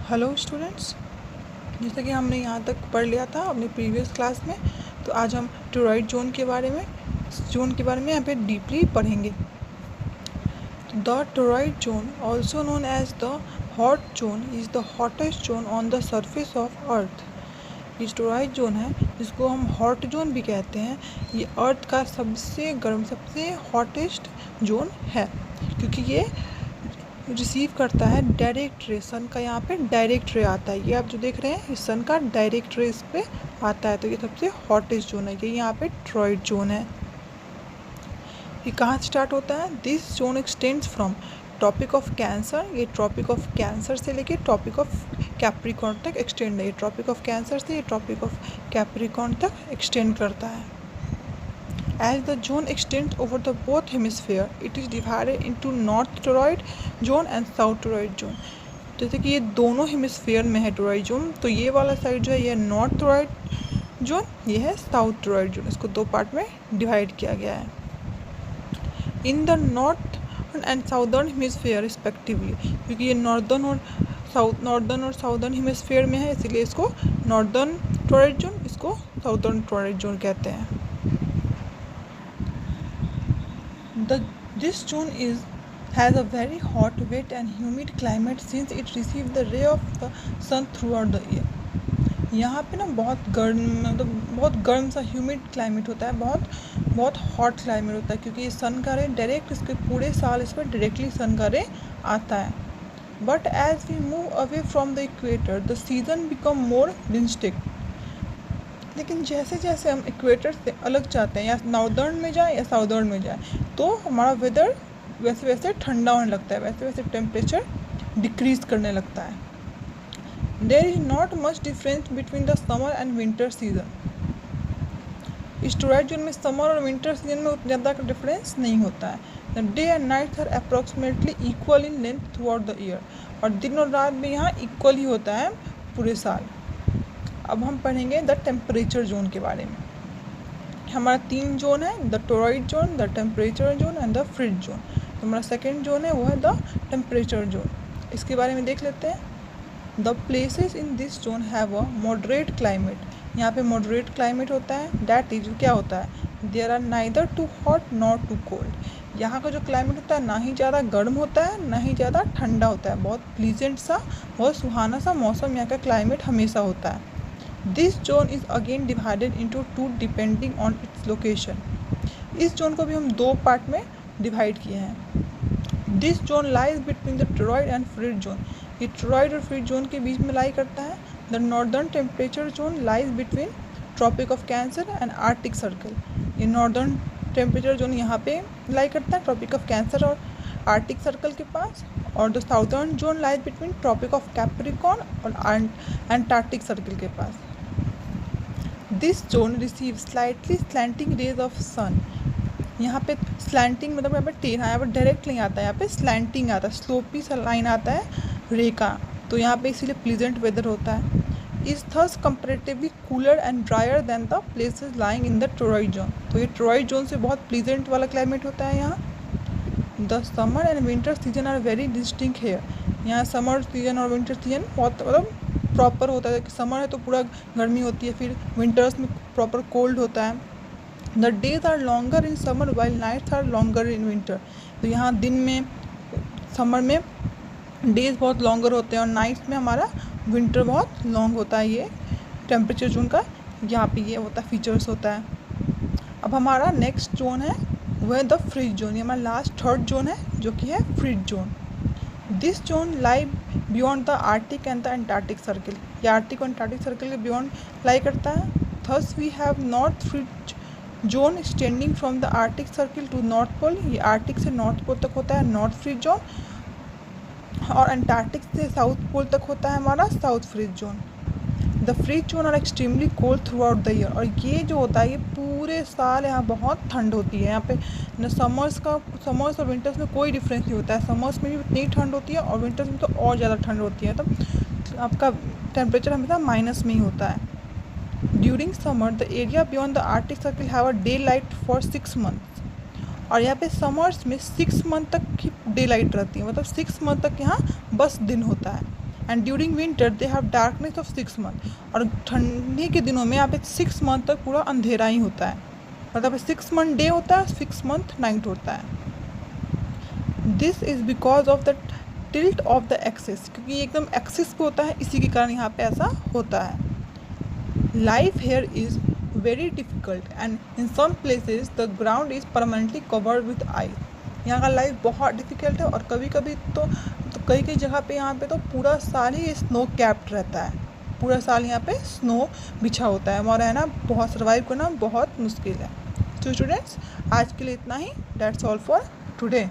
Hello students, जैसे कि हमने यहाँ तक पढ़ लिया था अपनी प्रीवियस क्लास में, तो आज हम टोरॉइड जोन के बारे में यहाँ पे डीपली पढ़ेंगे। The torrid zone also known as the hot zone is the hottest zone on the surface of earth. ये टोरॉइड जोन है जिसको हम हॉट जोन भी कहते हैं। ये अर्थ का सबसे गर्म, सबसे हॉटेस्ट जोन है, क्योंकि ये रिसीव करता है डायरेक्ट रे। सन का यहाँ पे डायरेक्ट रे आता है। ये आप जो देख रहे हैं, इस सन का डायरेक्ट रे इस पे आता है, तो ये सबसे हॉटेस्ट जोन है। ये यहाँ पे टोरॉइड जोन है। ये कहाँ से स्टार्ट होता है? This zone extends from Tropic of Cancer. ये ट्रॉपिक ऑफ कैंसर से लेके ट्रॉपिक ऑफ कैप्रिकॉर्न तक एक्सटेंड है। ये ट्रॉपिक ऑफ कैंसर से ये ट्रॉपिक ऑफ कैप्रिकॉर्न तक एक्सटेंड करता है। As the zone extends over the both hemisphere, it is divided into North Toroid Zone and South Toroid Zone. जैसे कि ये दोनों हेमिस्फीयर में है टोरॉइड जोन, तो ये वाला साइड जो है ये नॉर्थ टोरॉइड जोन, ये है साउथ टोरॉइड जोन। इसको दो पार्ट में डिवाइड किया गया है। In the north and southern hemisphere respectively, क्योंकि ये नॉर्दर्न और साउदर्न हेमिस्फीयर में है, इसीलिए इसको नॉर्दर्न टोरॉइड जोन, इसको साउदर्न टोरॉइड जोन कहते हैं। This zone has a very hot, wet and humid climate since it receives the ray of the sun throughout the year. यहाँ पे ना बहुत गर्म, मतलब बहुत गर्म सा ह्यूमिड क्लाइमेट होता है, बहुत हॉट क्लाइमेट होता है, क्योंकि सन का रे डायरेक्ट इसके पूरे साल इस पर डायरेक्टली सन का रे आता है। But as we move away from the equator the season become more विंस्टिक। लेकिन जैसे जैसे हम इक्वेटर से अलग जाते हैं, या नॉर्दर्न में जाए या साउदर्न में जाए, तो हमारा वेदर वैसे वैसे ठंडा होने लगता है, वैसे वैसे टेम्परेचर डिक्रीज करने लगता है। There is not much difference between the summer and winter season. इस टोरॉइड जोन में समर और विंटर सीजन में उतना ज़्यादा डिफरेंस नहीं होता है। The day and night are approximately equal in length throughout the year, और दिन और रात भी यहाँ इक्वल ही होता है पूरे साल। अब हम पढ़ेंगे द टेम्परेचर जोन के बारे में। हमारा 3 जोन है, the torrid zone, the temperature zone and the frigid zone. तो हमारा सेकेंड जोन है वो है द टेम्परेचर जोन। इसके बारे में देख लेते हैं। The places in this zone have a moderate climate. यहाँ पे मॉडरेट क्लाइमेट होता है। डैट इज, क्या होता है? There are neither too hot nor too cold. यहाँ का जो क्लाइमेट होता है ना ही ज़्यादा गर्म होता है ना ही ज़्यादा ठंडा होता है। बहुत प्लीजेंट सा, बहुत सुहाना सा मौसम यहाँ का क्लाइमेट हमेशा होता है। This zone is again divided into 2 depending on its location. इस जोन को भी हम 2 पार्ट में डिवाइड किए हैं। This zone lies between the torrid and frigid zone. ये टोरॉइड और फ्रिज जोन के बीच में लाई करता है। The northern temperature zone lies between tropic of Cancer and Arctic Circle. ये नॉर्दर्न टेम्परेचर जोन यहाँ पे लाई करता है ट्रॉपिक ऑफ कैंसर और आर्टिक सर्कल के पास, और the southern zone lies between tropic of Capricorn और एंटार्क्टिक सर्कल के पास। This zone receive slightly slanting rays of sun. यहाँ पे स्लैंटिंग मतलब यहाँ पे यहाँ पर डायरेक्ट नहीं आता है, यहाँ पे स्लैंटिंग आता है, स्लोपी सा लाइन आता है रे का, तो यहाँ पे इसीलिए प्लीजेंट वेदर होता है। Is thus comparatively cooler and drier than the places lying in the torrid zone. तो ये टोरॉइड जोन से बहुत प्लीजेंट वाला क्लाइमेट होता है यहाँ। The summer and winter season are very distinct here. यहाँ समर सीजन और विंटर सीजन बहुत मतलब प्रॉपर होता है। कि समर है तो पूरा गर्मी होती है, फिर विंटर्स में प्रॉपर कोल्ड होता है। The days are longer in summer while nights are longer in winter. तो यहाँ दिन में समर में डेज बहुत लॉन्गर होते हैं और नाइट्स में हमारा विंटर बहुत लॉन्ग होता है। ये टेम्परेचर जोन का यहाँ पे ये होता है, फीचर्स होता है। अब हमारा नेक्स्ट जोन है वह द फ्रिज जोन। ये हमारा लास्ट थर्ड जोन है जो कि है frigid zone. This zone lie beyond the Arctic and the Antarctic circle. ये आर्टिक और एंटार्क्टिक सर्कल के बियॉन्ड लाई करता है। Thus we have north frigid zone extending from the Arctic circle to north pole. ये Arctic से north pole तक होता है नॉर्थ फ्रिज जोन, और एंटार्क्टिक से साउथ पोल तक होता है हमारा south frigid zone. The frigid zone are extremely cold through out the year. और ये जो होता है ये पूरे साल यहाँ बहुत ठंड होती है। यहाँ पे न समर्स और विंटर्स में कोई डिफरेंस नहीं होता है। समर्स में भी इतनी ठंड होती है और विंटर्स में तो और ज़्यादा ठंड होती है। तो आपका टेम्परेचर हमेशा माइनस में ही होता है। During summer the area beyond the Arctic circle have a day light for 6 months. और यहाँ पे समर्स में 6 मंथ तक की डे लाइट रहती है, मतलब 6 मंथ तक यहाँ बस दिन होता है। And during winter they have darkness of 6 month, और ठंडी के दिनों में यहाँ पे 6 मंथ तक पूरा अंधेरा ही होता है, मतलब 6 मंथ डे होता है, 6 मंथ नाइट होता है। This is because of the tilt of the axis, क्योंकि ये एकदम एक्सिस पे होता है, इसी के कारण यहाँ पे ऐसा होता है। Life here is very difficult and in some places the ground is permanently covered with ice. यहाँ का लाइफ बहुत डिफ़िकल्ट है, और कभी कभी तो कई कई जगह पे यहाँ पे तो पूरा साल ही स्नो कैप्ड रहता है, पूरा साल यहाँ पे स्नो बिछा होता है, और रहना बहुत, सर्वाइव करना बहुत मुश्किल है। तो स्टूडेंट्स, आज के लिए इतना ही। That's all for today.